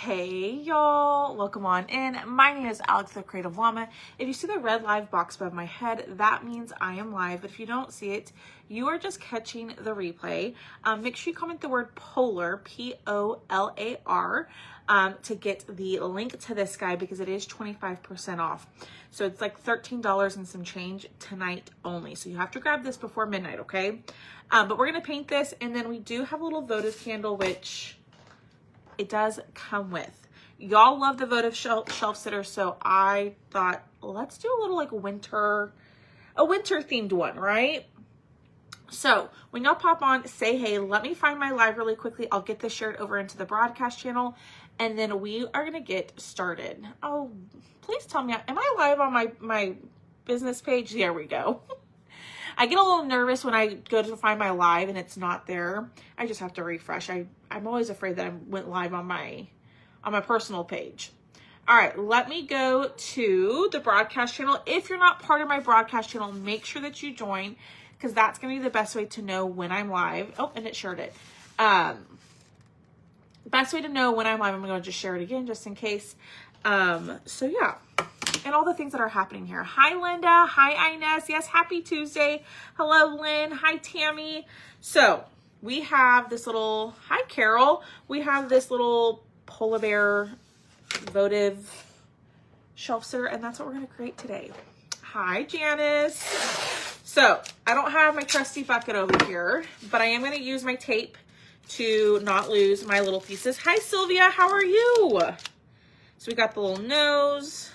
Hey y'all, welcome on in. My name is Alex the Creative Llama. If you see the red live box above my head, that means I am live. But if you don't see it, you are just catching the replay. Make sure you comment the word polar, P-O-L-A-R, to get the link to this guy because it is 25% off. So it's like $13 and some change tonight only. So you have to grab this before midnight, okay? But we're gonna paint this, and then we do have a little votive candle, which it does come with. Y'all love the votive shelf sitter, so I thought let's do a little like a winter themed one, right? So when y'all pop on, say hey. Let me find my live really quickly. I'll get this shared over into the broadcast channel, and then we are gonna get started. Oh, please tell me, am I live on my business page? There we go. I get a little nervous when I go to find my live and it's not there. I just have to refresh. I'm always afraid that I went live on my personal page. All right, let me go to the broadcast channel. If you're not part of my broadcast channel, make sure that you join because that's going to be the best way to know when I'm live. Oh, and it shared it. Best way to know when I'm live, I'm going to just share it again just in case. So yeah. And all the things that are happening here. Hi, Linda. Hi, Inez. Yes, happy Tuesday. Hello, Lynn. Hi, Tammy. So we have this little, hi, Carol. We have this little polar bear votive shelf sitter, and that's what we're going to create today. Hi, Janice. So I don't have my trusty bucket over here, but I am going to use my tape to not lose my little pieces. Hi, Sylvia. How are you? So we got the little nose.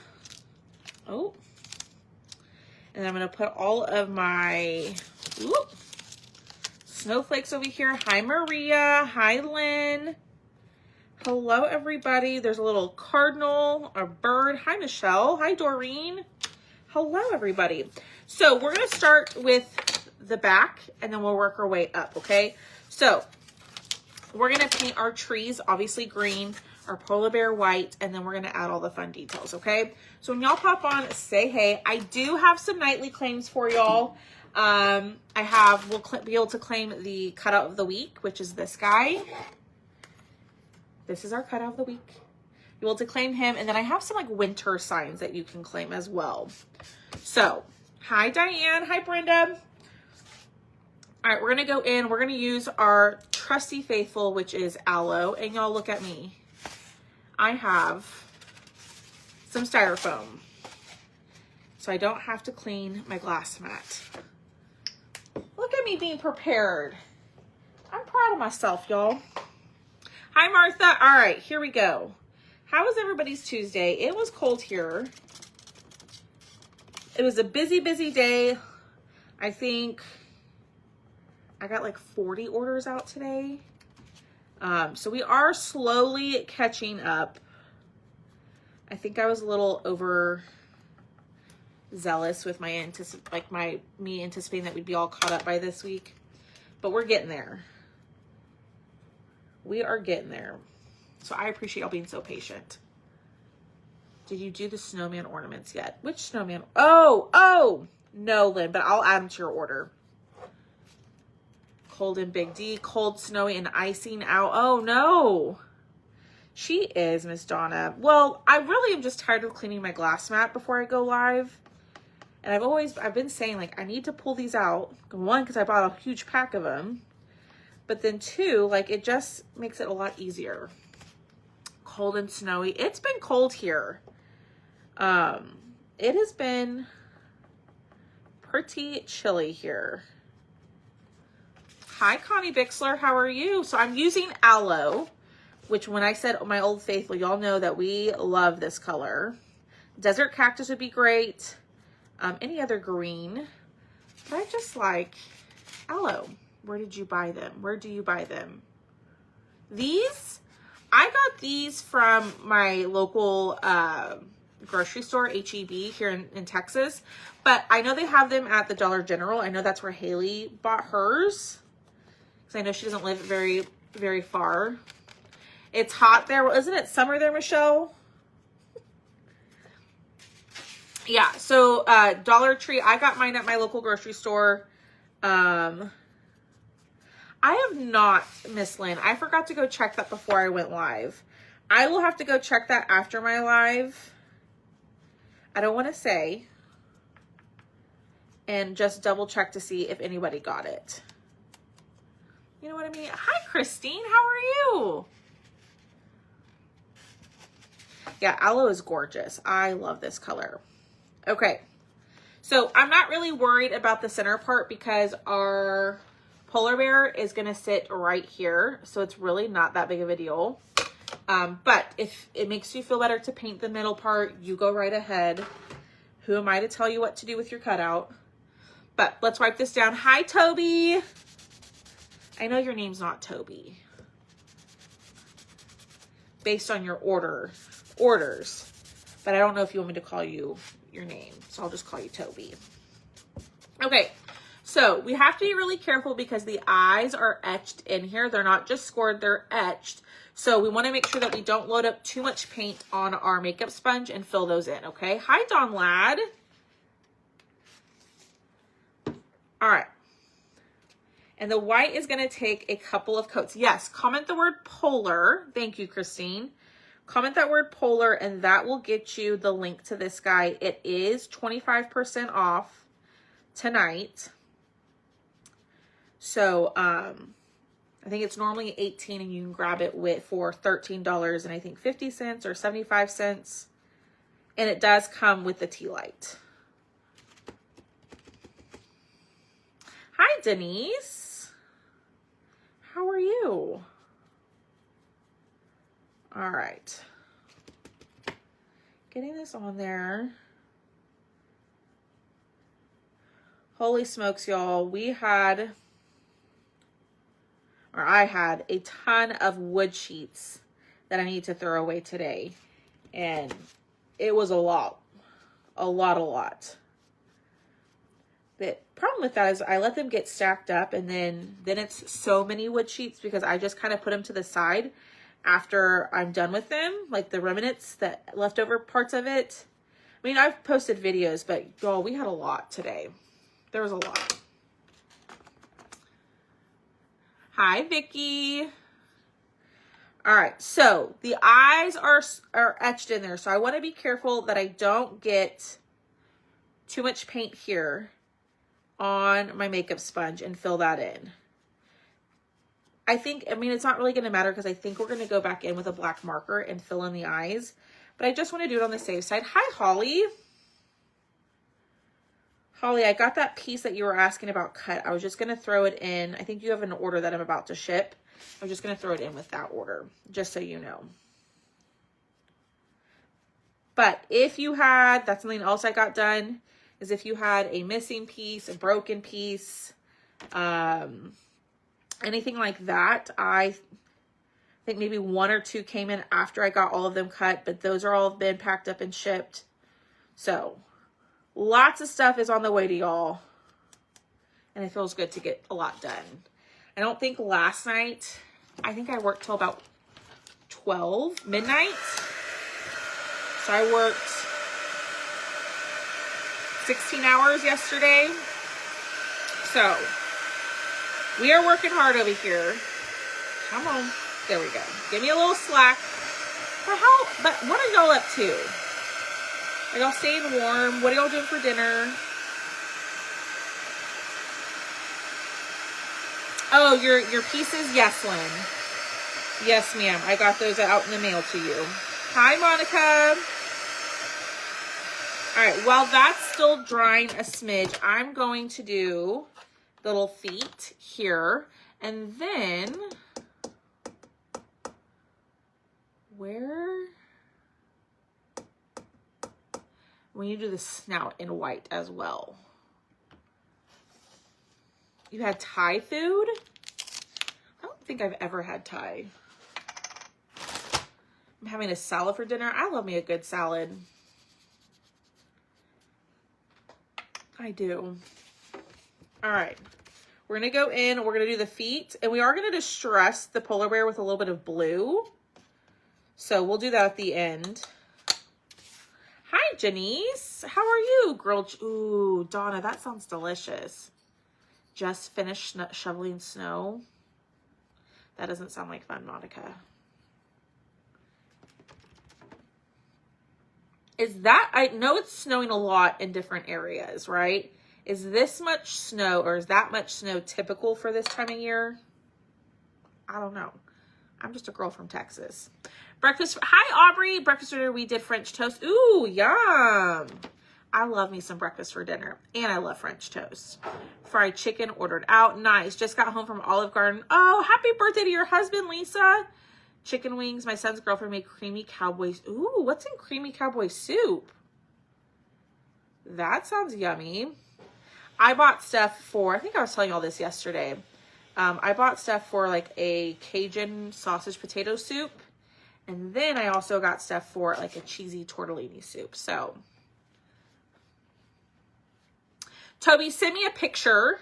Oh, and I'm going to put all of my snowflakes over here. Hi, Maria. Hi, Lynn. Hello, everybody. There's a little cardinal, a bird. Hi, Michelle. Hi, Doreen. Hello, everybody. So we're going to start with the back, and then we'll work our way up, okay? So we're going to paint our trees, obviously green, our polar bear white, and then we're going to add all the fun details, okay? So when y'all pop on, say hey. I do have some nightly claims for y'all. We'll be able to claim the cutout of the week, which is this guy. This is our cutout of the week. You'll be able to claim him, and then I have some like winter signs that you can claim as well. So, hi Diane, hi Brenda. All right, we're going to go in. We're going to use our trusty faithful, which is aloe, and y'all look at me. I have some styrofoam, so I don't have to clean my glass mat. Look at me being prepared. I'm proud of myself, y'all. Hi, Martha. All right, here we go. How was everybody's Tuesday? It was cold here. It was a busy, busy day. I think I got like 40 orders out today. So we are slowly catching up. I think I was a little overzealous with my me anticipating that we'd be all caught up by this week, but we're getting there. We are getting there. So I appreciate y'all being so patient. Did you do the snowman ornaments yet? Which snowman? Oh, no, Lynn, but I'll add them to your order. Cold and Big D, cold, snowy, and icing out. Oh, no. She is, Miss Donna. Well, I really am just tired of cleaning my glass mat before I go live. And I've been saying, like, I need to pull these out. One, because I bought a huge pack of them. But then two, like, it just makes it a lot easier. Cold and snowy. It's been cold here. It has been pretty chilly here. Hi, Connie Bixler. How are you? So I'm using aloe, which when I said my Old Faithful, y'all know that we love this color. Desert cactus would be great. Any other green. But I just like aloe. Where did you buy them? Where do you buy them? These? I got these from my local grocery store, H-E-B, here in Texas. But I know they have them at the Dollar General. I know that's where Haley bought hers. Because I know she doesn't live very, very far. It's hot there. Well, isn't it summer there, Michelle? Yeah, so Dollar Tree. I got mine at my local grocery store. I have not, Miss Lynn. I forgot to go check that before I went live. I will have to go check that after my live. I don't want to say. And just double check to see if anybody got it. You know what I mean? Hi, Christine. How are you? Yeah, aloe is gorgeous. I love this color. Okay. So I'm not really worried about the center part because our polar bear is going to sit right here. So it's really not that big of a deal. But if it makes you feel better to paint the middle part, you go right ahead. Who am I to tell you what to do with your cutout? But let's wipe this down. Hi, Toby. I know your name's not Toby. Based on your orders. But I don't know if you want me to call you your name. So I'll just call you Toby. Okay. So we have to be really careful because the eyes are etched in here. They're not just scored, they're etched. So we want to make sure that we don't load up too much paint on our makeup sponge and fill those in, okay? Hi, Don Lad. All right. And the white is going to take a couple of coats. Yes, comment the word polar. Thank you, Christine. Comment that word polar, and that will get you the link to this guy. It is 25% off tonight. So, I think it's normally $18 and you can grab it for $13 and I think 50 cents or 75 cents. And it does come with the tea light. Hi, Denise. How are you? All right. Getting this on there. Holy smokes, y'all. I had a ton of wood sheets that I need to throw away today. And it was a lot. The problem with that is I let them get stacked up and then it's so many wood sheets because I just kind of put them to the side after I'm done with them, like the remnants, the leftover parts of it. I mean, I've posted videos, but y'all, we had a lot today. There was a lot. Hi, Vicky. All right, so the eyes are etched in there, so I want to be careful that I don't get too much paint here on my makeup sponge and fill that in. I mean, it's not really going to matter because I think we're going to go back in with a black marker and fill in the eyes, but I just want to do it on the safe side. Hi, Holly. Holly, I got that piece that you were asking about cut. I was just going to throw it in. I think you have an order that I'm about to ship. I'm just going to throw it in with that order, just so you know. But if you had, that's something else I got done, is if you had a missing piece, a broken piece, anything like that, I think maybe one or two came in after I got all of them cut, but those are all been packed up and shipped. So lots of stuff is on the way to y'all. And it feels good to get a lot done. I don't think last night, I think I worked till about 12 midnight. So I worked 16 hours yesterday. So we are working hard over here. Come on. There we go. Give me a little slack. But what are y'all up to? Are y'all staying warm? What are y'all doing for dinner? Oh, your pieces? Yes, Lynn. Yes, ma'am. I got those out in the mail to you. Hi, Monica. All right, while that's still drying a smidge, I'm going to do the little feet here. And then, we need to do the snout in white as well. You had Thai food? I don't think I've ever had Thai. I'm having a salad for dinner. I love me a good salad. I do. All right. We're going to go in. We're going to do the feet. And we are going to distress the polar bear with a little bit of blue. So we'll do that at the end. Hi, Janice. How are you, girl? Ooh, Donna, that sounds delicious. Just finished shoveling snow. That doesn't sound like fun, Monica. Is that, I know it's snowing a lot in different areas, right? Is this much snow or is that much snow typical for this time of year? I don't know. I'm just a girl from Texas. Breakfast. Hi, Aubrey. Breakfast for dinner. We did French toast. Ooh, yum. I love me some breakfast for dinner. And I love French toast. Fried chicken ordered out. Nice. Just got home from Olive Garden. Oh, happy birthday to your husband, Lisa. Chicken wings. My son's girlfriend made creamy cowboys. Ooh, what's in creamy cowboy soup? That sounds yummy. I bought stuff for, I think I was telling you all this yesterday. I bought stuff for like a Cajun sausage potato soup. And then I also got stuff for like a cheesy tortellini soup. So, Toby, send me a picture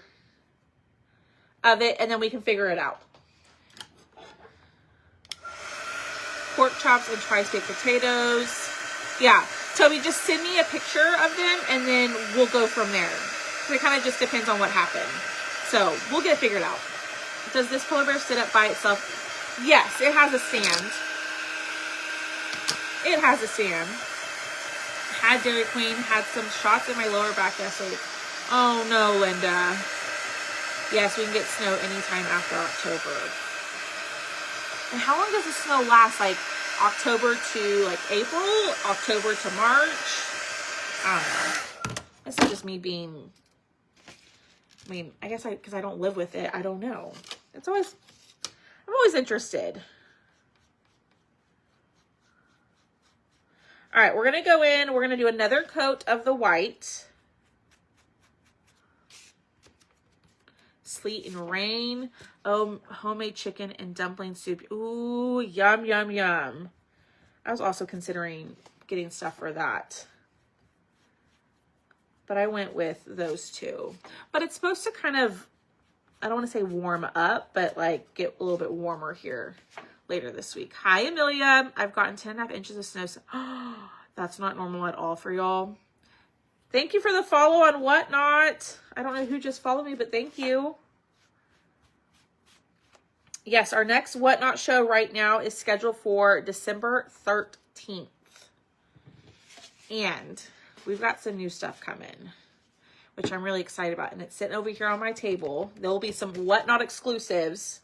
of it and then we can figure it out. Pork chops and tri-state potatoes. Yeah, Toby, just send me a picture of them and then we'll go from there. It kind of just depends on what happened. So, we'll get it figured out. Does this polar bear sit up by itself? Yes, it has a stand. It has a stand. Had Dairy Queen, had some shots in my lower back yesterday. Oh no, Linda. Yes, we can get snow anytime after October. And how long does the snow last? Like October to like April? October to March? I don't know. This is just me being, I mean, I guess because I don't live with it, I don't know. It's always, I'm always interested. All right, we're going to go in. We're going to do another coat of the white. Sleet and rain. Oh, homemade chicken and dumpling soup. Ooh, yum, yum, yum. I was also considering getting stuff for that. But I went with those two. But it's supposed to kind of, I don't want to say warm up, but like get a little bit warmer here later this week. Hi, Amelia. I've gotten 10.5 inches of snow. Oh, that's not normal at all for y'all. Thank you for the follow on Whatnot. I don't know who just followed me, but thank you. Yes, our next Whatnot show right now is scheduled for December 13th. And we've got some new stuff coming, which I'm really excited about. And it's sitting over here on my table. There will be some Whatnot exclusives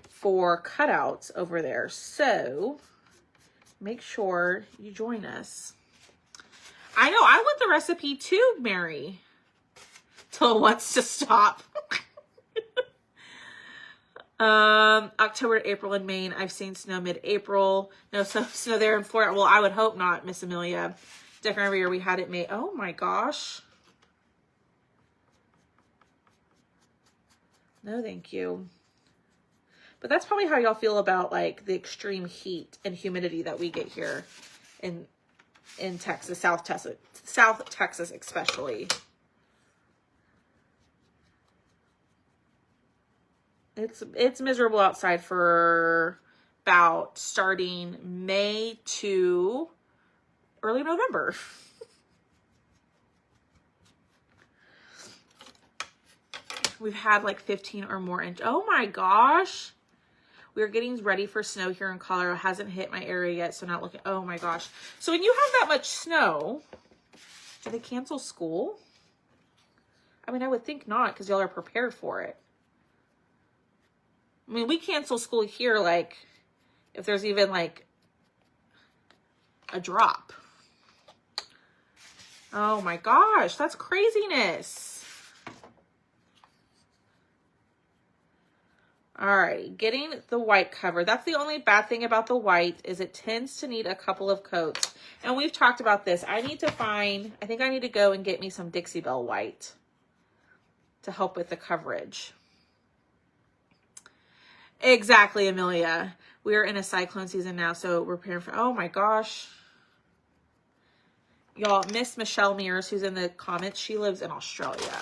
for cutouts over there. So make sure you join us. I know, I want the recipe too, Mary. Till it wants to stop. October, April in Maine. I've seen snow mid-April. No snow there in Florida. Well, I would hope not, Miss Amelia. Different every year we had it May. Oh my gosh. No, thank you. But that's probably how y'all feel about like the extreme heat and humidity that we get here in Texas, South Texas especially. It's miserable outside for about starting May to early November. We've had like 15 or more inch. Oh my gosh. We're getting ready for snow here in Colorado. It hasn't hit my area yet, so not looking. Oh my gosh. So when you have that much snow, do they cancel school? I mean, I would think not because y'all are prepared for it. I mean, we cancel school here, like, if there's even, like, a drop. Oh, my gosh. That's craziness. All right. Getting the white cover. That's the only bad thing about the white is it tends to need a couple of coats. And we've talked about this. I think I need to go and get me some Dixie Belle white to help with the coverage. Exactly, Amelia. We're in a cyclone season now, so we're preparing for, oh my gosh. Y'all, Miss Michelle Mears, who's in the comments, she lives in Australia.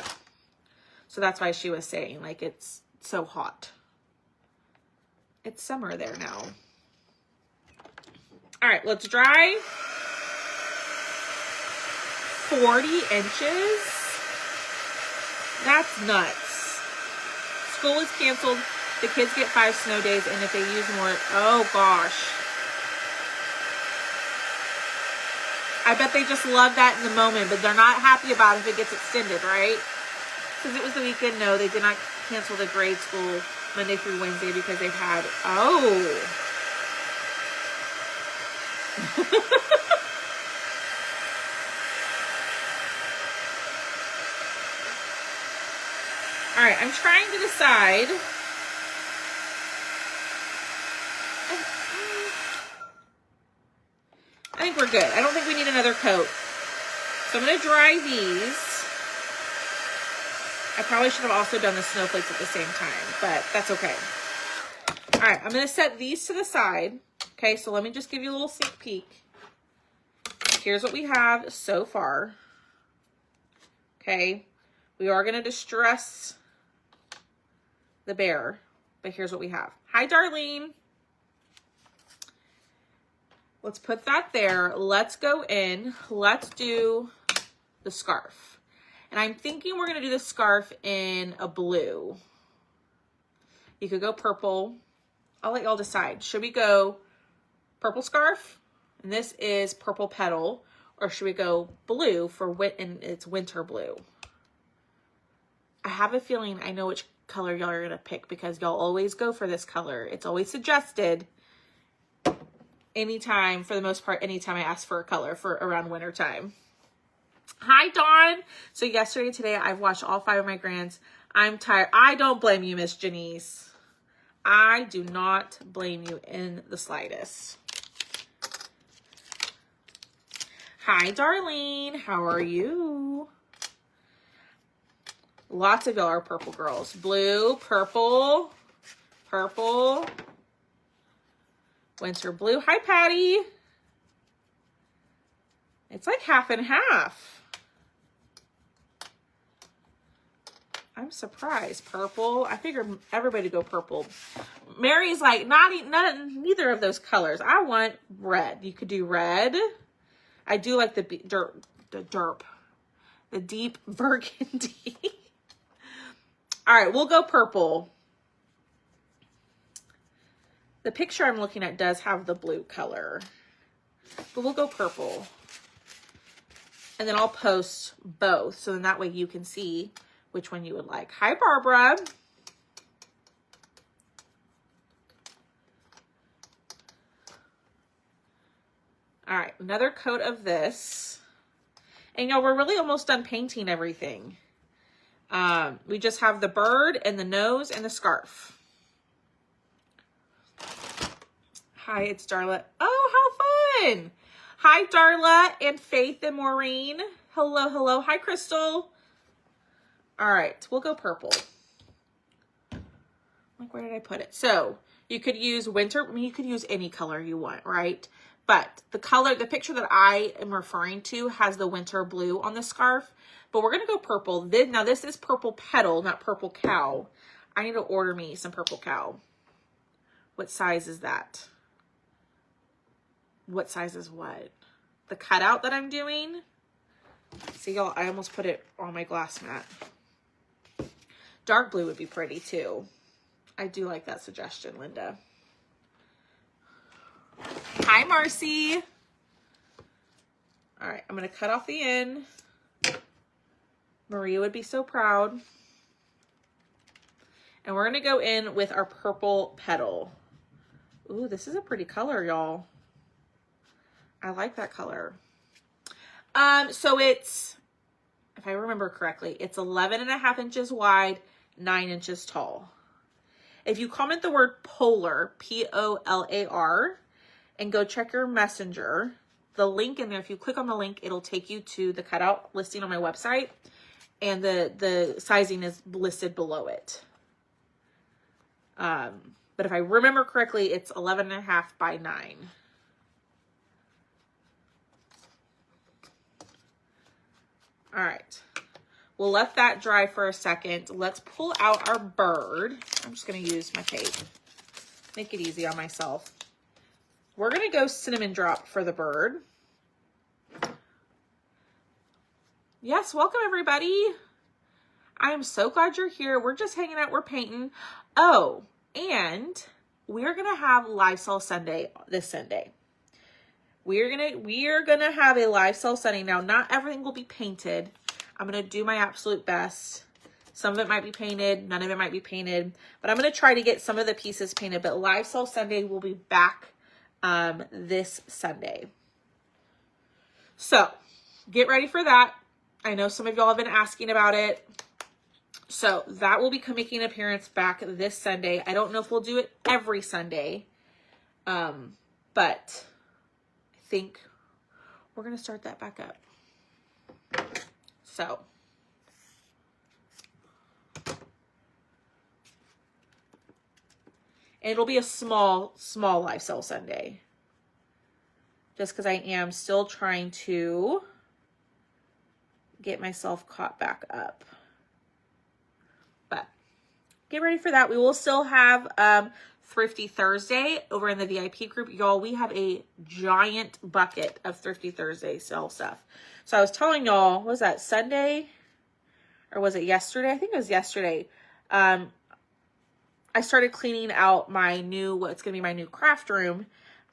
So that's why she was saying, like, it's so hot. It's summer there now. All right, let's dry. 40 inches? That's nuts. School is canceled. The kids get 5 snow days, and if they use more, oh gosh. I bet they just love that in the moment, but they're not happy about if it gets extended, right? Because it was the weekend. No, they did not cancel the grade school Monday through Wednesday because they've had, oh. All right, I'm trying to decide. I think we're good. I don't think we need another coat. So I'm going to dry these. I probably should have also done the snowflakes at the same time, but that's okay. All right, I'm going to set these to the side. Okay, so let me just give you a little sneak peek. Here's what we have so far. Okay, we are going to distress the bear, but here's what we have. Hi, Darlene. Let's put that there. Let's go in. Let's do the scarf. And I'm thinking we're going to do the scarf in a blue. You could go purple. I'll let y'all decide. Should we go purple scarf? And this is purple petal. Or should we go blue and it's winter blue? I have a feeling I know which color y'all are going to pick because y'all always go for this color. It's always suggested anytime, for the most part, anytime I ask for a color for around winter time. Hi, Dawn. So yesterday and today, I've watched all 5 of my grands. I'm tired. I don't blame you, Miss Janice. I do not blame you in the slightest. Hi, Darlene. How are you? Lots of y'all are purple girls. Blue, purple, purple, winter blue. Hi, Patty. It's like half and half. I'm surprised. Purple. I figured everybody would go purple. Mary's like, neither of those colors. I want red. You could do red. I do like the deep burgundy. All right, we'll go purple. The picture I'm looking at does have the blue color, but we'll go purple. And then I'll post both, so then that way you can see which one you would like. Hi, Barbara. All right, another coat of this. And y'all, we're really almost done painting everything. We just have the bird and the nose and the scarf. Hi, it's Darla. Oh, how fun. Hi, Darla and Faith and Maureen. Hello, hello. Hi, Crystal. All right, we'll go purple. Like, where did I put it? So you could use winter. I mean, you could use any color you want, right? But the color, the picture that I am referring to has the winter blue on the scarf. But we're going to go purple. Now, this is purple petal, not purple cow. I need to order me some purple cow. What size is that? What size is what? The cutout that I'm doing? See, y'all, I almost put it on my glass mat. Dark blue would be pretty, too. I do like that suggestion, Linda. Hi, Marcy. All right, I'm going to cut off the end. Maria would be so proud. And we're going to go in with our purple petal. Ooh, this is a pretty color, y'all. I like that color. So it's, if I remember correctly, it's 11.5 inches wide, 9 inches tall. If you comment the word polar, P-O-L-A-R, and go check your messenger, the link in there, if you click on the link, it'll take you to the cutout listing on my website, and the sizing is listed below it. But if I remember correctly, it's 11.5 by 9. All right, we'll let that dry for a second. Let's pull out our bird. I'm just gonna use my tape. Make it easy on myself. We're gonna go cinnamon drop for the bird. Yes, welcome everybody. I am so glad you're here. We're just hanging out, we're painting. Oh, and we're gonna have Lysol Sunday this Sunday. We are gonna have a live sale Sunday. Now, not everything will be painted. I'm gonna do my absolute best. Some of it might be painted, none of it might be painted, but I'm gonna try to get some of the pieces painted. But live sale Sunday will be back this Sunday. So get ready for that. I know some of y'all have been asking about it. So that will be making an appearance back this Sunday. I don't know if we'll do it every Sunday, but I think we're going to start that back up. So and it'll be a small live sale Sunday, just because I am still trying to get myself caught back up. But get ready for that. We will still have Thrifty Thursday over in the VIP group. Y'all, we have a giant bucket of Thrifty Thursday sale stuff. So I was telling y'all, was that Sunday or was it yesterday? I think it was yesterday. I started cleaning out my new, what's going to be my new craft room.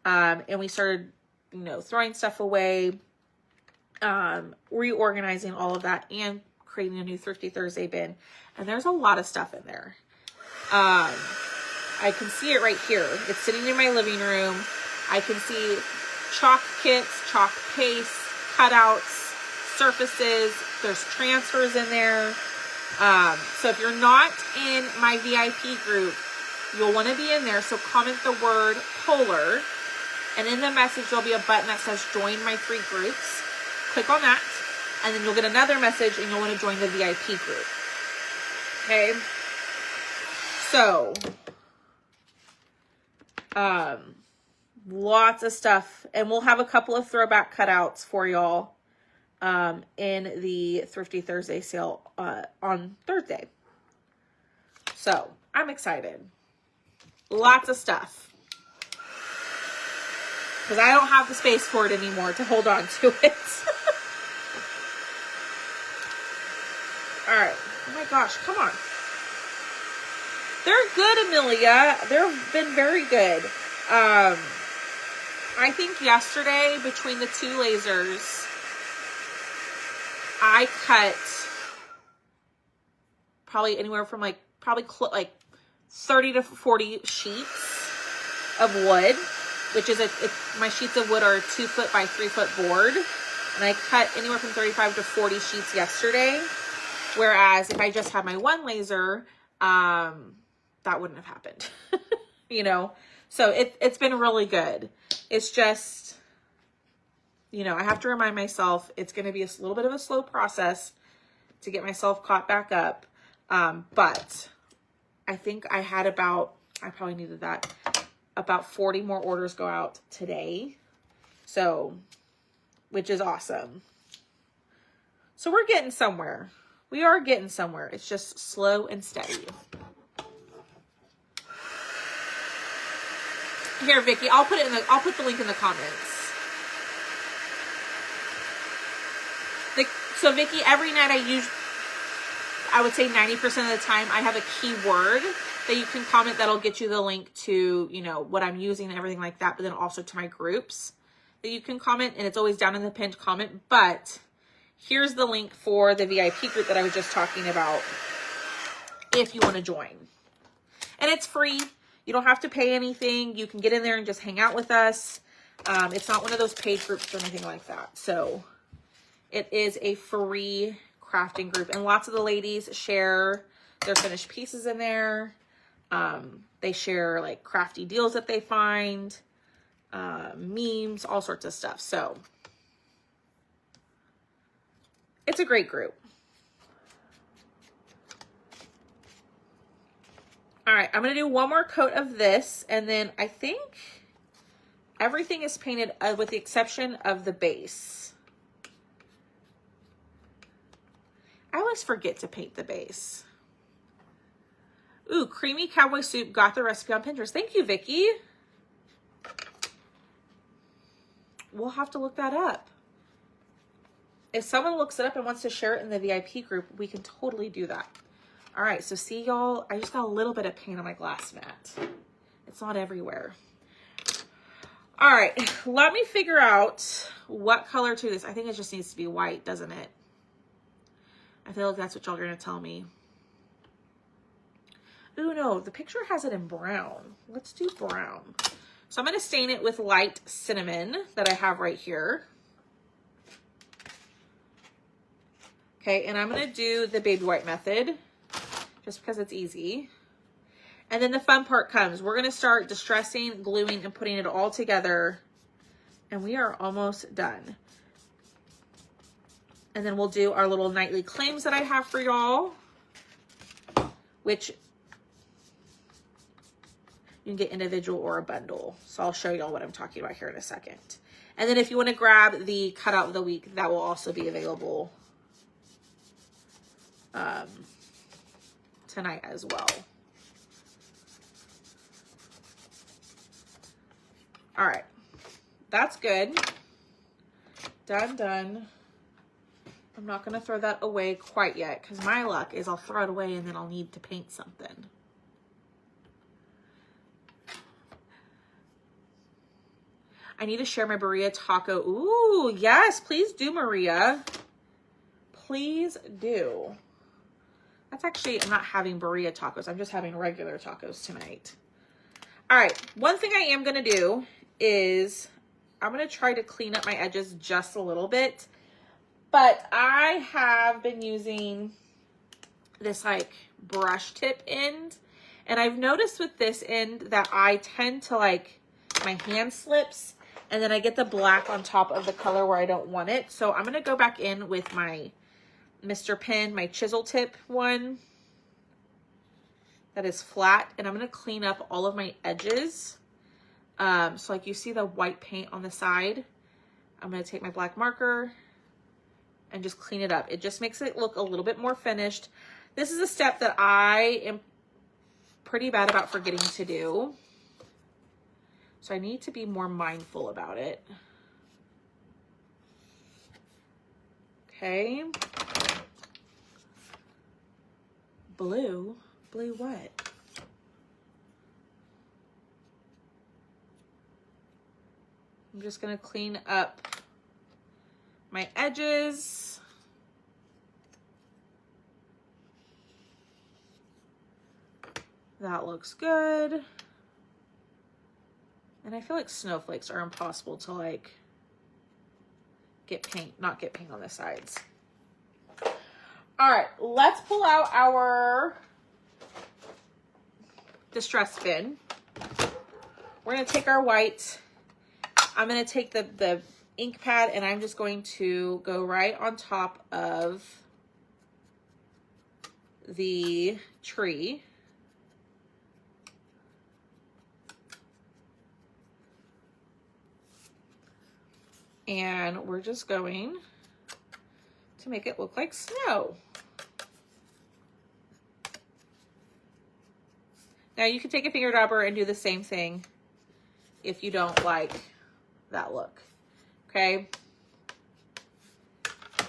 And we started, you know, throwing stuff away, reorganizing all of that and creating a new Thrifty Thursday bin. And there's a lot of stuff in there. I can see it right here. It's sitting in my living room. I can see chalk kits, chalk paste, cutouts, surfaces. There's transfers in there. So if you're not in my VIP group, you'll want to be in there. So comment the word polar, and in the message, there'll be a button that says join my 3 groups. Click on that, and then you'll get another message and you'll want to join the VIP group. Okay. So, lots of stuff, and we'll have a couple of throwback cutouts for y'all in the Thrifty Thursday sale on Thursday. So I'm excited. Lots of stuff, because I don't have the space for it anymore to hold on to it. All right. Oh my gosh, come on. They're good, Amelia. They've been very good. I think yesterday, between the 2 lasers, I cut probably anywhere from like 30 to 40 sheets of wood, which is my sheets of wood are a 2 foot by 3 foot board. And I cut anywhere from 35 to 40 sheets yesterday. Whereas if I just had my 1 laser, that wouldn't have happened, you know? So it's been really good. It's just, you know, I have to remind myself it's going to be a little bit of a slow process to get myself caught back up. But I think I had I probably needed about 40 more orders go out today. So, which is awesome. So we're getting somewhere. We are getting somewhere. It's just slow and steady. Here, Vicky, I'll put the link in the comments. So Vicky, every night I would say 90% of the time, I have a keyword that you can comment that'll get you the link to, you know, what I'm using and everything like that, but then also to my groups that you can comment, and it's always down in the pinned comment. But here's the link for the VIP group that I was just talking about if you want to join. And it's free. You don't have to pay anything. You can get in there and just hang out with us. It's not one of those paid groups or anything like that. So it is a free crafting group. And lots of the ladies share their finished pieces in there. They share like crafty deals that they find, memes, all sorts of stuff. So it's a great group. All right, I'm going to do one more coat of this, and then I think everything is painted with the exception of the base. I always forget to paint the base. Ooh, creamy cowboy soup. Got the recipe on Pinterest. Thank you, Vicky. We'll have to look that up. If someone looks it up and wants to share it in the VIP group, we can totally do that. All right, so see y'all, I just got a little bit of paint on my glass mat. It's not everywhere. All right, let me figure out what color to this. I think it just needs to be white, doesn't it? I feel like that's what y'all are gonna tell me. Ooh, no, the picture has it in brown. Let's do brown. So I'm gonna stain it with light cinnamon that I have right here. Okay, and I'm gonna do the baby white method just because it's easy. And then the fun part comes. We're gonna start distressing, gluing, and putting it all together. And we are almost done. And then we'll do our little nightly claims that I have for y'all, which you can get individual or a bundle. So I'll show y'all what I'm talking about here in a second. And then if you wanna grab the cutout of the week, that will also be available tonight as well. All right, that's good. Done. I'm not gonna throw that away quite yet because my luck is I'll throw it away and then I'll need to paint something. I need to share my burrito taco. Ooh, yes, please do, Maria. Please do. That's actually, I'm not having burrito tacos. I'm just having regular tacos tonight. All right, one thing I am gonna do is I'm gonna try to clean up my edges just a little bit, but I have been using this like brush tip end, and I've noticed with this end that I tend to like, my hand slips and then I get the black on top of the color where I don't want it. So I'm gonna go back in with my Mr. Pen, my chisel tip one that is flat, and I'm gonna clean up all of my edges. So like you see the white paint on the side, I'm gonna take my black marker and just clean it up. It just makes it look a little bit more finished. This is a step that I am pretty bad about forgetting to do. So I need to be more mindful about it. Okay. Blue what? I'm just gonna clean up my edges. That looks good. And I feel like snowflakes are impossible to like not get paint on the sides. All right, let's pull out our distress bin. We're gonna take our white. I'm gonna take the ink pad and I'm just going to go right on top of the tree. And we're just going to make it look like snow. Now you can take a finger dauber and do the same thing if you don't like that look. Okay.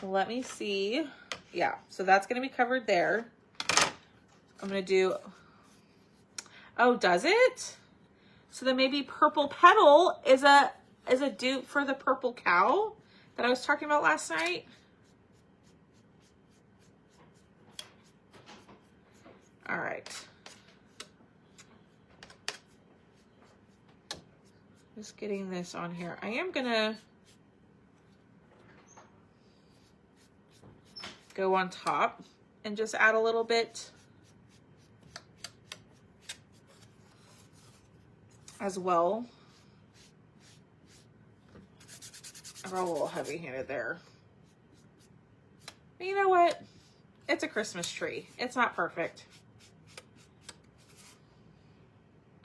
Let me see. Yeah, so that's gonna be covered there. I'm gonna do, oh, does it? So then maybe purple petal is a dupe for the purple cow that I was talking about last night. All right. Just getting this on here. I am gonna go on top and just add a little bit as well. I'm a little heavy-handed there. But you know what? It's a Christmas tree. It's not perfect.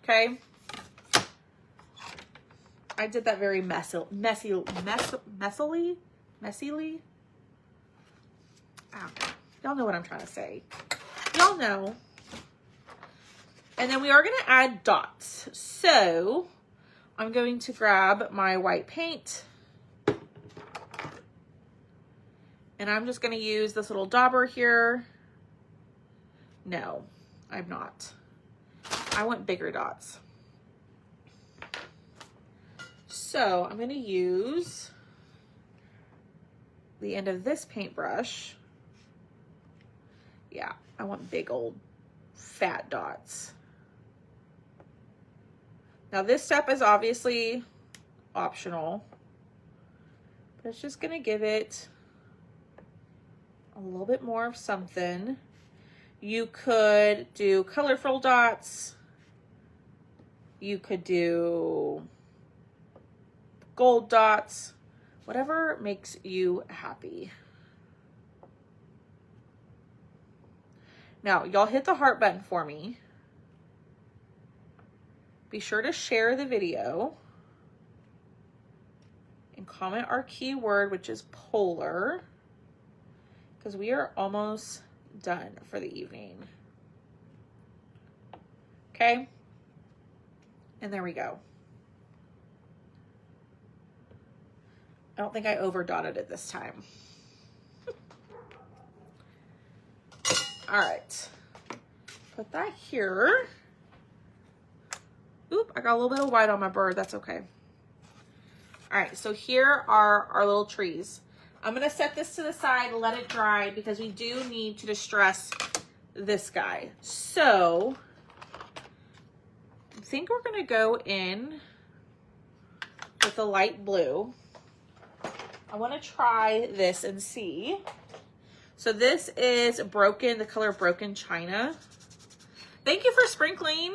Okay. I did that very messily. Y'all know what I'm trying to say. Y'all know. And then we are going to add dots. So I'm going to grab my white paint. And I'm just going to use this little dauber here. No, I'm not. I want bigger dots. So I'm going to use the end of this paintbrush. Yeah, I want big old fat dots. Now this step is obviously optional, but it's just going to give it a little bit more of something. You could do colorful dots. You could do gold dots, whatever makes you happy. Now, y'all hit the heart button for me. Be sure to share the video and comment our keyword, which is polar, because we are almost done for the evening. Okay? And there we go. I don't think I over dotted it this time. All right. Put that here. Oop, I got a little bit of white on my bird. That's okay. All right, so here are our little trees. I'm gonna set this to the side, let it dry, because we do need to distress this guy. So I think we're gonna go in with the light blue. I wanna try this and see. So this is Broken, the color Broken China. Thank you for sprinkling.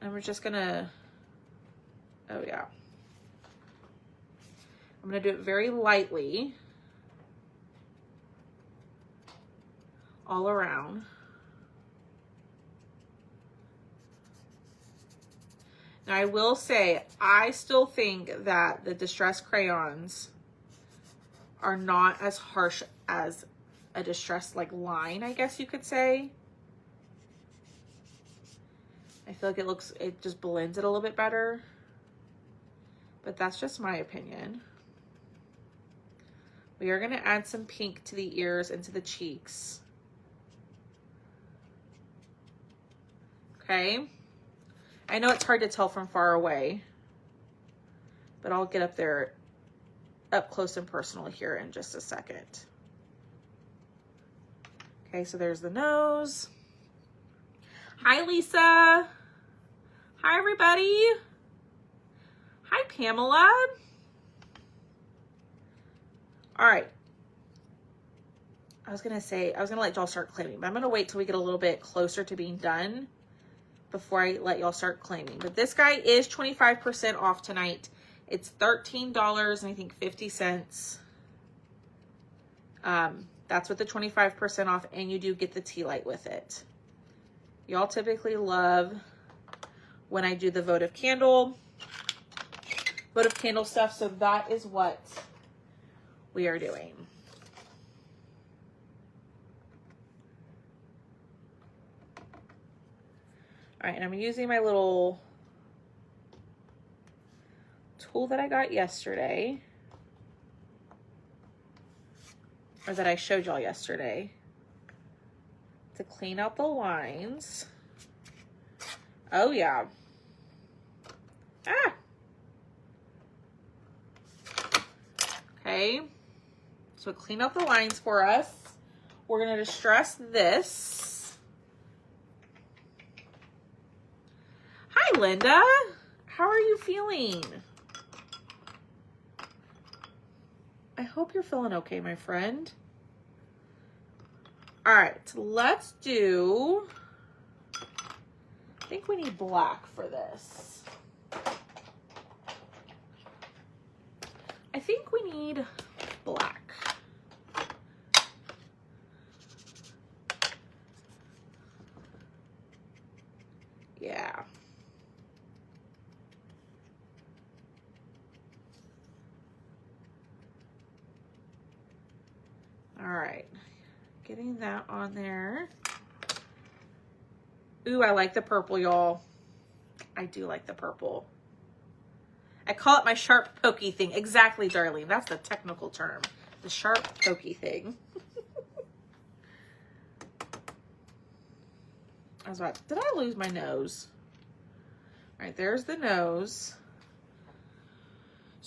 And we're just gonna, oh yeah. I'm gonna do it very lightly all around. Now I will say, I still think that the Distress crayons are not as harsh as a Distress like line, I guess you could say. I feel like it just blends it a little bit better, but that's just my opinion. We are gonna add some pink to the ears and to the cheeks. Okay. I know it's hard to tell from far away, but I'll get up there, up close and personal here in just a second. Okay, so there's the nose. Hi, Lisa. Hi, everybody. Hi, Pamela. All right. I was gonna let y'all start claiming, but I'm gonna wait till we get a little bit closer to being done before I let y'all start claiming. But this guy is 25% off tonight. It's $13 and I think 50 cents. That's with the 25% off, and you do get the tea light with it. Y'all typically love when I do the votive candle stuff, so that is what we are doing. All right, and I'm using my little tool that I got yesterday, or that I showed y'all yesterday, to clean out the lines. Oh yeah. Ah. Okay. So clean out the lines for us. We're gonna distress this. Hi, Linda. How are you feeling? I hope you're feeling okay, my friend. All right, let's do, I think we need black for this. I think we need black. Yeah. All right. Getting that on there. Ooh, I like the purple, y'all. I do like the purple. I call it my sharp pokey thing. Exactly, Darlene. That's the technical term. The sharp pokey thing. did I lose my nose? All right, there's the nose.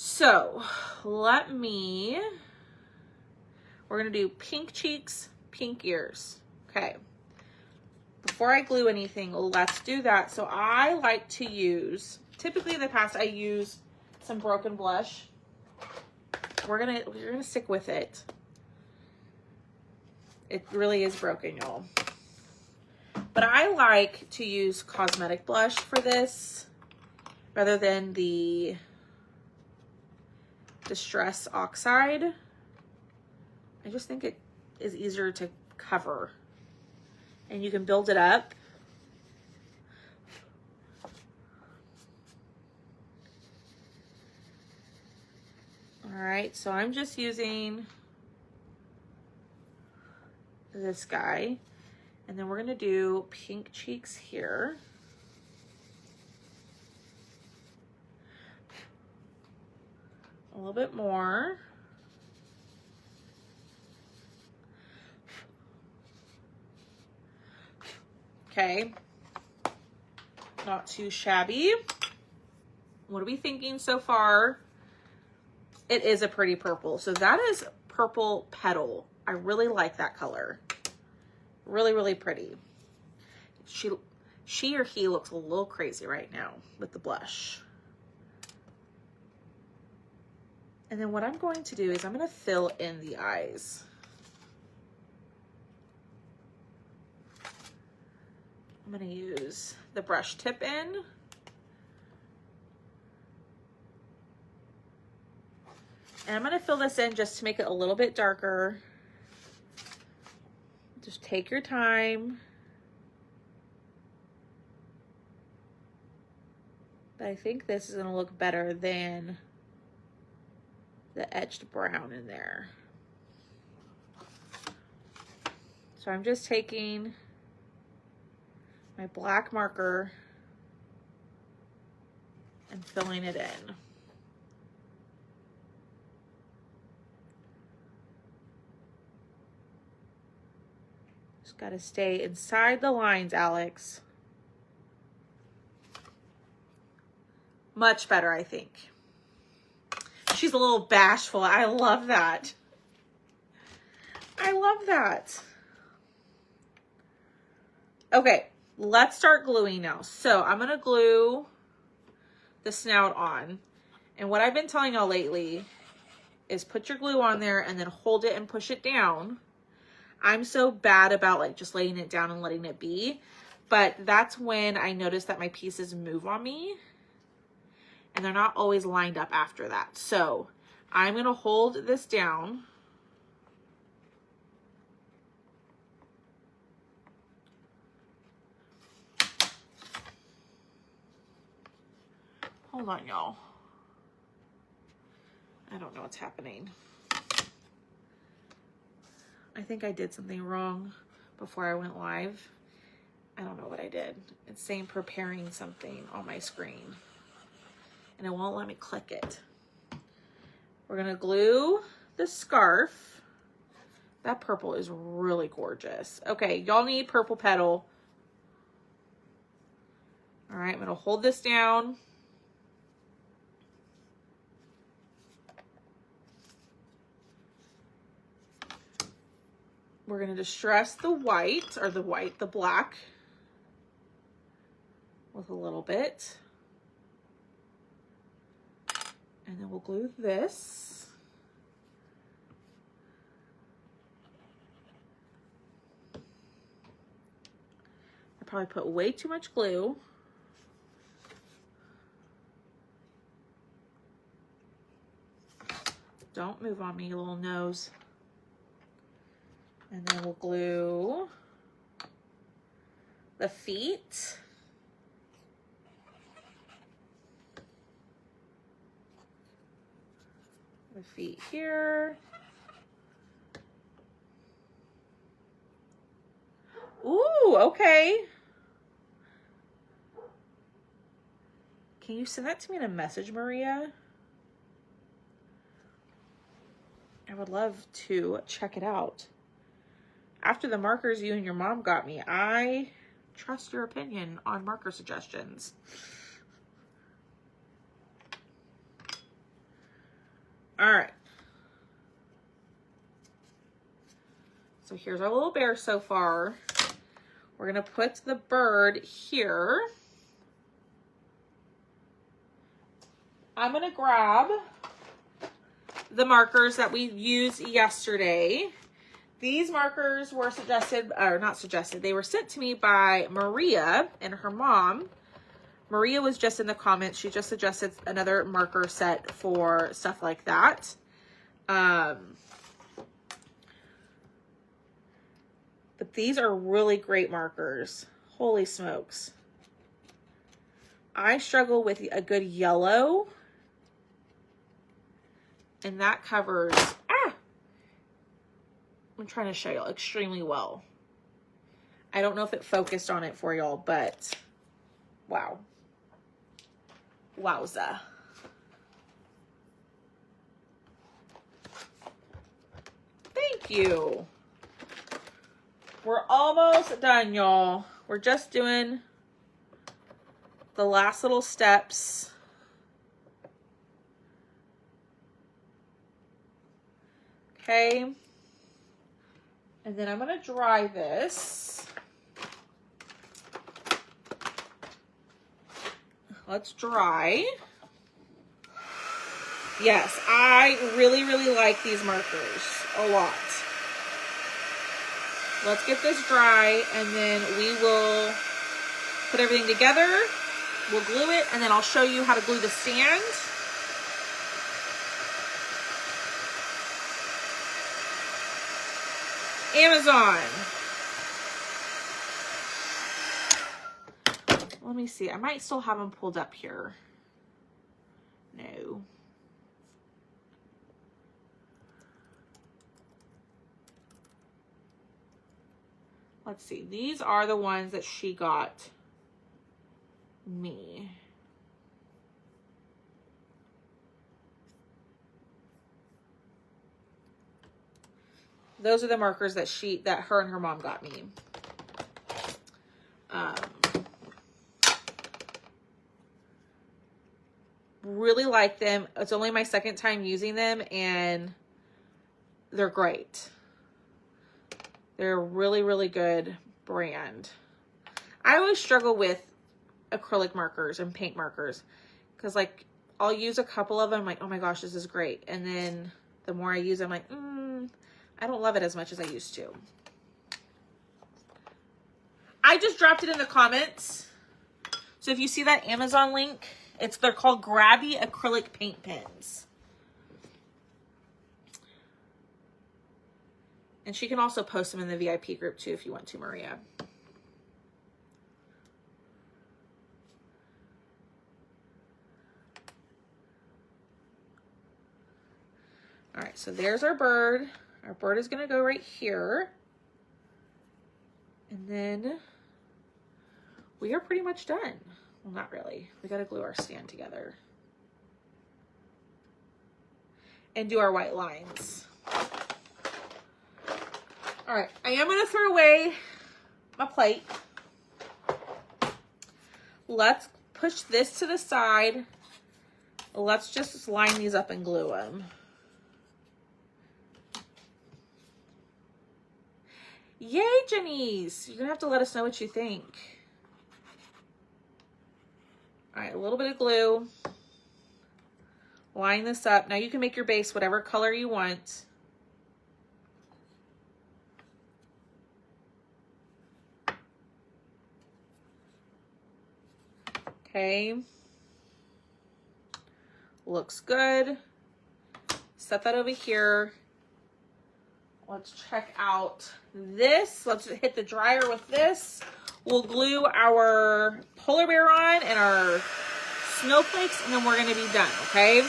So we're gonna do pink cheeks, pink ears. Okay. Before I glue anything, let's do that. So I like to use, typically in the past, I use some Broken blush. We're gonna stick with it. It really is broken, y'all. But I like to use cosmetic blush for this rather than the Distress Oxide. I just think it is easier to cover. And you can build it up. All right, so I'm just using this guy. And then we're gonna do pink cheeks here. A little bit more. Okay, not too shabby. What are we thinking so far? It is a pretty purple. So that is Purple Petal. I really like that color. Really, really pretty. She or he looks a little crazy right now with the blush. And then what I'm going to do is I'm going to fill in the eyes. I'm going to use the brush tip in. And I'm going to fill this in just to make it a little bit darker. Just take your time. But I think this is going to look better than the etched brown in there. So I'm just taking my black marker and filling it in. Just got to stay inside the lines, Alex. Much better, I think. She's a little bashful. I love that. I love that. Okay, let's start gluing now. So I'm gonna glue the snout on. And what I've been telling y'all lately is put your glue on there and then hold it and push it down. I'm so bad about like just laying it down and letting it be. But that's when I notice that my pieces move on me. And they're not always lined up after that. So I'm gonna hold this down. Hold on, y'all. I don't know what's happening. I think I did something wrong before I went live. I don't know what I did. It's saying preparing something on my screen. And it won't let me click it. We're gonna glue the scarf. That purple is really gorgeous. Okay, y'all need Purple Petal. All right, I'm gonna hold this down. We're gonna distress the white, or the black with a little bit. And then we'll glue this. I probably put way too much glue. Don't move on me, you little nose. And then we'll glue the feet. The feet here. Ooh, okay. Can you send that to me in a message, Maria? I would love to check it out. After the markers you and your mom got me, I trust your opinion on marker suggestions. All right. So here's our little bear so far. We're gonna put the bird here. I'm gonna grab the markers that we used yesterday. These markers were suggested, or not suggested, they were sent to me by Maria and her mom. Maria was just in the comments. She just suggested another marker set for stuff like that. But these are really great markers. Holy smokes. I struggle with a good yellow. And that covers, I'm trying to show you extremely well. I don't know if it focused on it for y'all, but wow. Wowza. Thank you. We're almost done, y'all. We're just doing the last little steps. Okay. And then I'm going to dry this. Let's dry. Yes, I really, really like these markers a lot. Let's get this dry, and then we will put everything together. We'll glue it, and then I'll show you how to glue the stand. Amazon. Let me see. I might still have them pulled up here. No. Let's see. These are the ones that she got me. Those are the markers that her and her mom got me. Really like them. It's only my second time using them, and they're great. They're a really, really good brand. I always struggle with acrylic markers and paint markers because, like, I'll use a couple of them, like, oh my gosh, this is great. And then the more I use them, I'm like, I don't love it as much as I used to. I just dropped it in the comments. So if you see that Amazon link, they're called Grabby Acrylic Paint Pens. And she can also post them in the VIP group too if you want to, Maria. All right, so there's our bird. Our bird is going to go right here. And then we are pretty much done. Well, not really. We got to glue our stand together. And do our white lines. All right, I am going to throw away my plate. Let's push this to the side. Let's just line these up and glue them. Yay, Janice! You're going to have to let us know what you think. All right, a little bit of glue. Line this up. Now you can make your base whatever color you want. Okay. Looks good. Set that over here. Let's check out this. Let's hit the dryer with this. We'll glue our polar bear on and our snowflakes, and then we're going to be done, okay?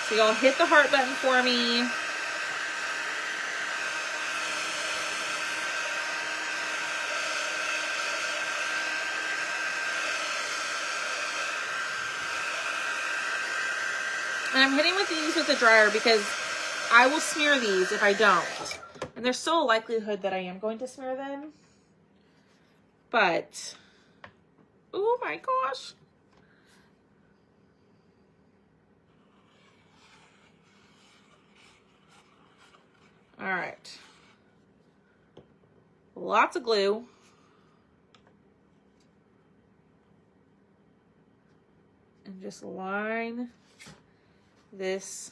So y'all hit the heart button for me. And I'm hitting with these with the dryer because I will smear these if I don't. And there's still a likelihood that I am going to smear them. But, oh my gosh. All right. Lots of glue. And just line this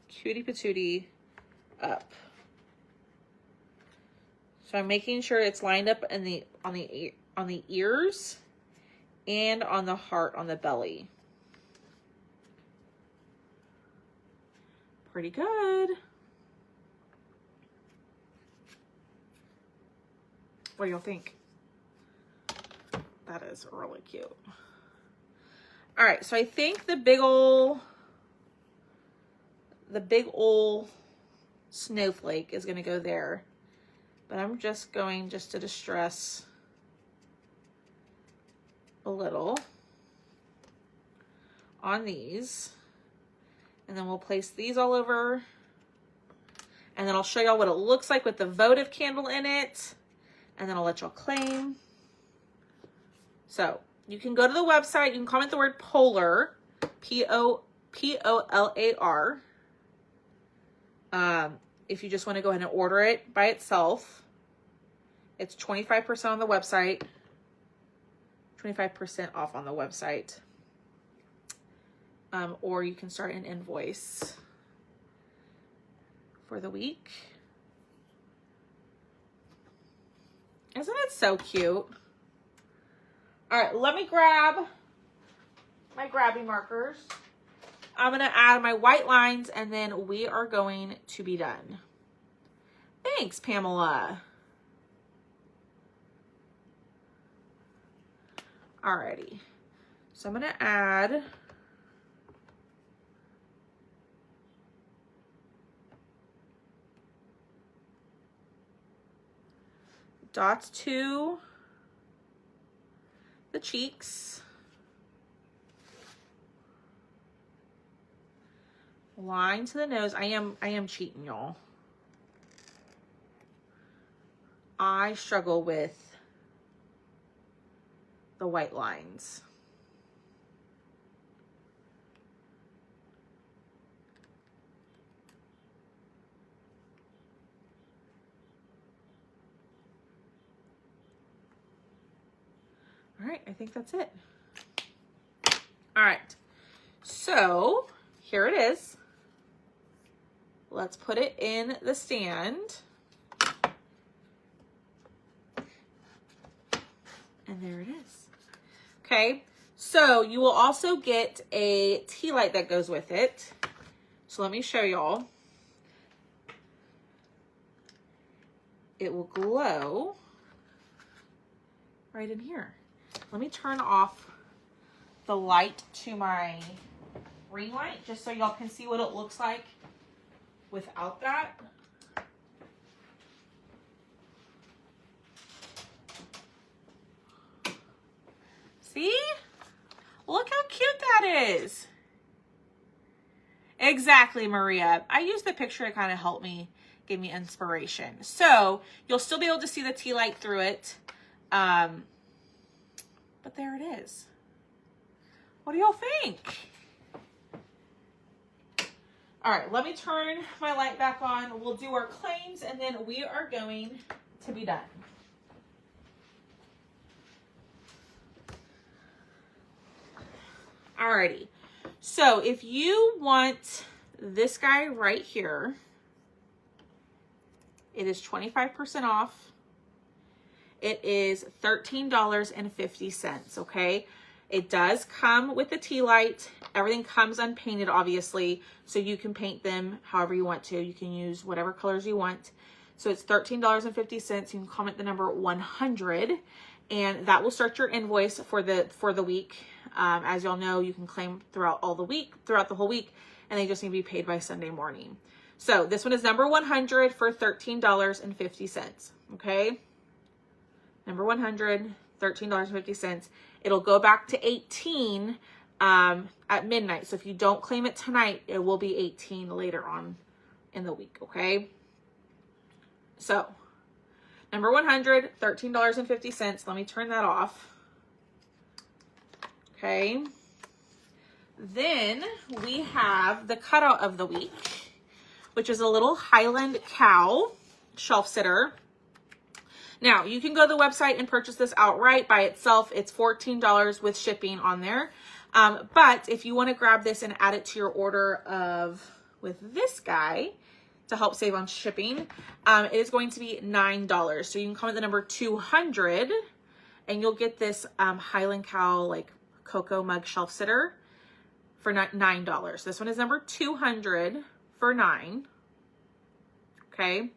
cutie patootie up. So I'm making sure it's lined up in on the ears and on the heart, on the belly. Pretty good. What do y'all think? That is really cute. All right, so I think the big ol' snowflake is gonna go there. But I'm just going to distress a little on these. And then we'll place these all over. And then I'll show y'all what it looks like with the votive candle in it. And then I'll let y'all claim. So you can go to the website. You can comment the word polar, P-O-L-A-R. If you just want to go ahead and order it by itself. It's 25% on the website. 25% off on the website. Or you can start an invoice for the week. Isn't it so cute? All right, let me grab my grabby markers. I'm gonna add my white lines and then we are going to be done. Thanks, Pamela. Alrighty, so I'm gonna add dots to the cheeks, line to the nose. I am cheating, y'all. I struggle with the white lines. All right, I think that's it. All right, so here it is. Let's put it in the stand. And there it is. Okay, so you will also get a tea light that goes with it. So let me show y'all. It will glow right in here. Let me turn off the light to my ring light just so y'all can see what it looks like without that. See? Look how cute that is. Exactly, Maria. I used the picture to kind of help me, give me inspiration. So you'll still be able to see the tea light through it. But there it is. What do y'all think? All right, let me turn my light back on. We'll do our claims and then we are going to be done. Alrighty, so if you want this guy right here, it is 25% off. It is $13.50, okay? It does come with the tea light. Everything comes unpainted, obviously, so you can paint them however you want to. You can use whatever colors you want. So it's $13.50. You can comment the number 100, and that will start your invoice for the week. As y'all know, you can claim throughout the whole week, and they just need to be paid by Sunday morning. So this one is number 100 for $13.50, okay? Number 100, $13.50. It'll go back to 18 at midnight. So if you don't claim it tonight, it will be 18 later on in the week, okay? So number 100, $13.50. Let me turn that off. Okay. Then we have the cutout of the week, which is a little Highland cow shelf sitter. Now, you can go to the website and purchase this outright by itself. It's $14 with shipping on there. But if you want to grab this and add it to your order with this guy to help save on shipping, it is going to be $9. So you can comment the number 200 and you'll get this Highland cow like cocoa mug shelf sitter for $9. This one is number 200 for $9. Okay.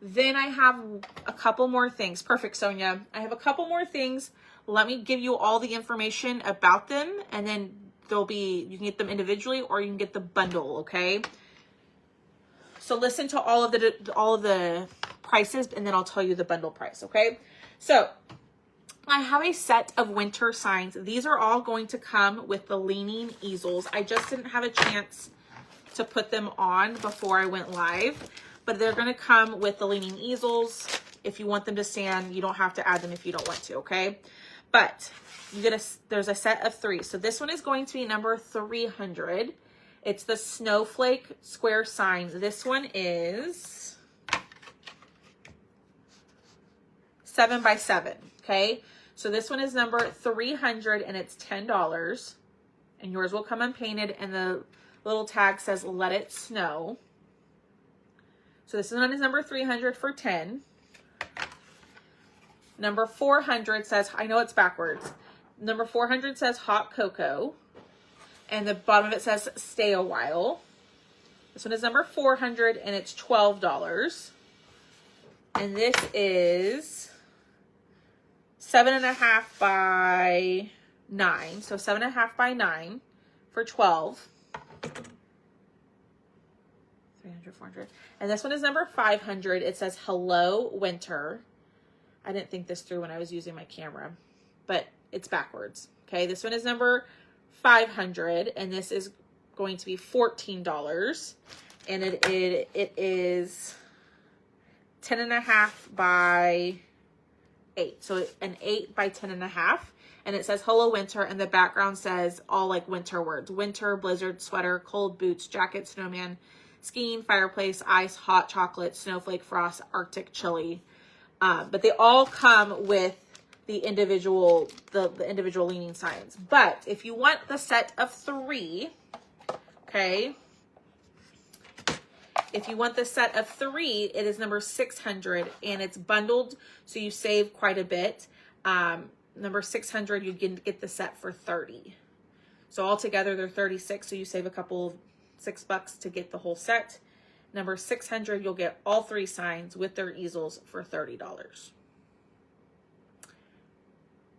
Then I have a couple more things. Perfect, Sonia. I have a couple more things. Let me give you all the information about them, and then you can get them individually or you can get the bundle, okay? So listen to all of the prices, and then I'll tell you the bundle price, okay? So I have a set of winter signs. These are all going to come with the leaning easels. I just didn't have a chance to put them on before I went live, but they're going to come with the leaning easels. If you want them to stand, you don't have to add them if you don't want to, okay? But there's a set of 3. So this one is going to be number 300. It's the snowflake square signs. This one is 7 by 7, okay? So this one is number 300 and it's $10. And yours will come unpainted and the little tag says, "Let it snow." So this one is number 300 for 10. Number 400 says, I know it's backwards. Number 400 says hot cocoa. And the bottom of it says stay a while. This one is number 400 and it's $12. And this is 7.5 by 9. So 7.5 by 9 for 12. 300, 400. And this one is number 500. It says hello winter. I didn't think this through when I was using my camera, but it's backwards. Okay, this one is number 500 and this is going to be $14. And it is 10.5 by 8. So an 8 by 10.5. And it says hello winter, and the background says all like winter words: winter, blizzard, sweater, cold, boots, jacket, snowman, skiing, fireplace, ice, hot chocolate, snowflake, frost, Arctic, chili. But they all come with the individual leaning signs. But if you want the set of 3, okay, if you want the set of 3, it is number 600 and it's bundled, so you save quite a bit. Number 600, you can get the set for 30. So altogether they're 36, so you save a couple, $6 to get the whole set. Number 600, you'll get all 3 signs with their easels for $30.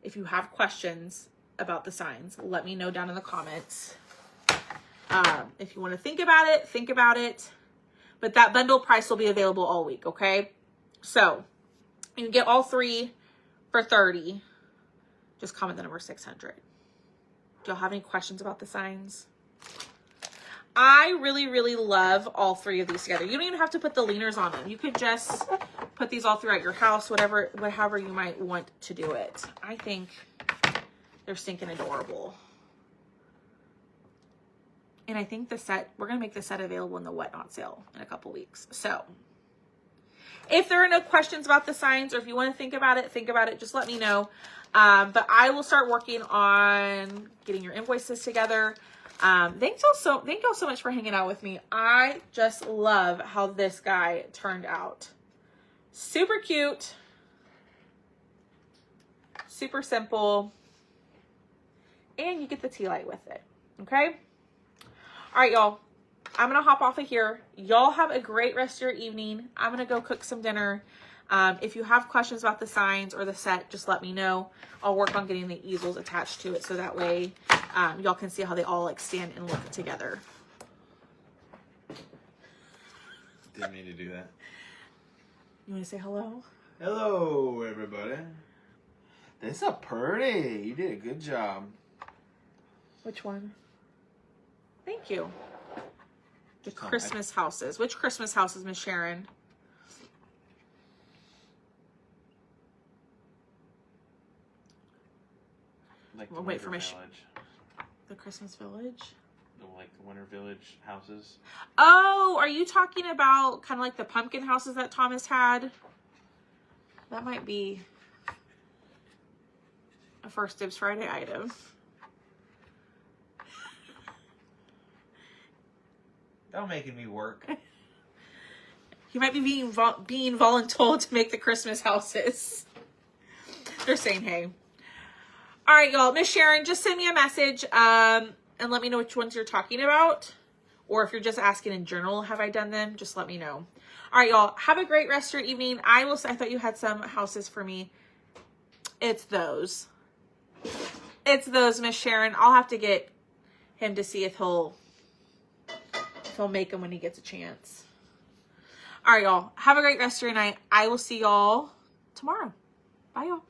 If you have questions about the signs, let me know down in the comments. If you want to think about it. But that bundle price will be available all week, okay? So you can get all 3 for $30. Just comment the number 600. Do y'all have any questions about the signs? I really, really love all 3 of these together. You don't even have to put the leaners on them. You could just put these all throughout your house, however you might want to do it. I think they're stinking adorable. And I think we're going to make the set available in the Whatnot sale in a couple weeks. So if there are no questions about the signs, or if you want to think about it, just let me know. But I will start working on getting your invoices together. Thank y'all so much for hanging out with me. I just love how this guy turned out. Super cute. Super simple. And you get the tea light with it. Okay? All right, y'all. I'm going to hop off of here. Y'all have a great rest of your evening. I'm going to go cook some dinner. If you have questions about the signs or the set, just let me know. I'll work on getting the easels attached to it so that way y'all can see how they all like stand and look together. Didn't mean to do that. You want to say hello? Hello, everybody. This is pretty. You did a good job. Which one? Thank you. The Christmas houses. Which Christmas houses, Miss Sharon? Like We'll wait for Miss. Village. The Christmas Village. like the Winter Village houses. Oh, are you talking about kind of like the pumpkin houses that Thomas had? That might be a First Dibs Friday item. Don't making me work. You might be being voluntold to make the Christmas houses. They're saying hey. All right, y'all. Miss Sharon, just send me a message and let me know which ones you're talking about. Or if you're just asking in general, have I done them? Just let me know. All right, y'all. Have a great rest of your evening. I thought you had some houses for me. It's those. It's those, Miss Sharon. I'll have to get him to see if he'll make them when he gets a chance. All right, y'all. Have a great rest of your night. I will see y'all tomorrow. Bye, y'all.